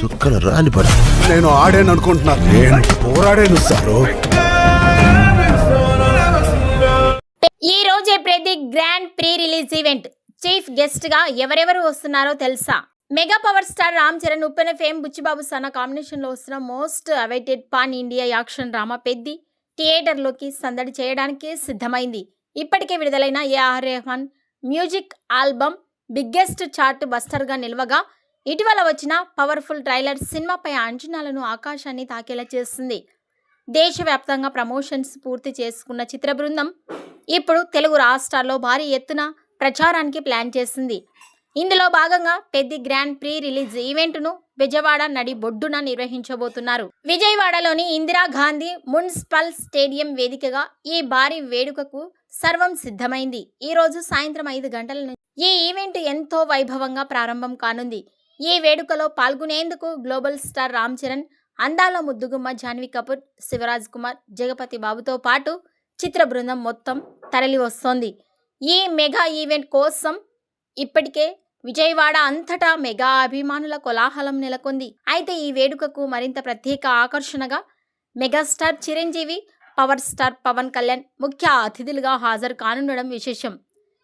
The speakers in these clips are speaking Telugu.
సుక్కల రాలిపడి నేను ఆడాను అనుకుంటున్నా, నేను పోరాడాను సారు. ఈ రోజే ప్రతి grand pre release event chief guest గా ఎవరెవరు వస్తున్నారో తెలుసా? Mega power star Ram Charan, Uppena fame Buchibabu Sana combination లో వస్తున్న most awaited pan India action drama Peddi థియేటర్లోకి సందడి చేయడానికి సిద్ధమైంది. ఇప్పటికే విడుదలైన A R Rahman music album biggest chartbuster గా నిలవగా, ఇటీవల వచ్చిన పవర్ఫుల్ ట్రైలర్ సినిమాపై అంచనాలను ఆకాశాన్ని తాకేలా చేస్తుంది. దేశవ్యాప్తంగా ప్రమోషన్స్ పూర్తి చేసుకున్న చిత్ర బృందం ఇప్పుడు తెలుగు రాష్ట్రాల్లో భారీ ఎత్తున ప్రచారానికి ప్లాన్ చేసింది. ఇందులో భాగంగా పెద్ద గ్రాండ్ ప్రీ రిలీజ్ ఈవెంట్ను విజయవాడ నడి బొడ్డున నిర్వహించబోతున్నారు. విజయవాడలోని ఇందిరాగాంధీ మున్సిపల్ స్టేడియం వేదికగా ఈ భారీ వేడుకకు సర్వం సిద్ధమైంది. ఈ రోజు సాయంత్రం 5 గంటల నుంచి ఈ ఈవెంట్ ఎంతో వైభవంగా ప్రారంభం కానుంది. ఈ వేడుకలో పాల్గొనేందుకు గ్లోబల్ స్టార్ రామ్ చరణ్, అందాల ముద్దుగుమ్మ జాన్వీ కపూర్, శివరాజ్ కుమార్, జగపతి బాబుతో పాటు చిత్ర బృందం మొత్తం తరలి వస్తోంది. ఈ మెగా ఈవెంట్ కోసం ఇప్పటికే విజయవాడ అంతటా మెగా అభిమానుల కోలాహలం నెలకొంది. అయితే ఈ వేడుకకు మరింత ప్రత్యేక ఆకర్షణగా megastar Chiranjeevi, power star Pawan Kalyan ముఖ్య అతిథులుగా హాజరు కానుండడం విశేషం.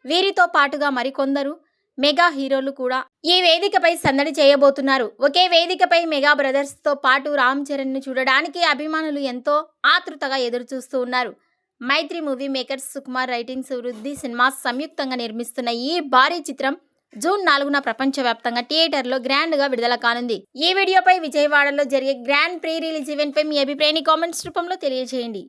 వీరితో పాటుగా మరికొందరు మెగా హీరోలు కూడా ఈ వేదికపై సందడి చేయబోతున్నారు. ఒకే వేదికపై మెగా బ్రదర్స్ తో పాటు రామ్ చరణ్ ను చూడడానికి అభిమానులు ఎంతో ఆతృతగా ఎదురుచూస్తూ ఉన్నారు. మైత్రి మూవీ మేకర్స్, సుకుమార్ రైటింగ్స్, వృద్ధి సినిమాస్ సంయుక్తంగా నిర్మిస్తున్న ఈ భారీ చిత్రం జూన్ 4న ప్రపంచవ్యాప్తంగా థియేటర్లో గ్రాండ్ గా విడుదల కానుంది. ఈ వీడియోపై విజయవాడలో జరిగే గ్రాండ్ ప్రీ రిలీజ్ ఈవెంట్ పై మీ అభిప్రాయాన్ని కామెంట్స్ రూపంలో తెలియజేయండి.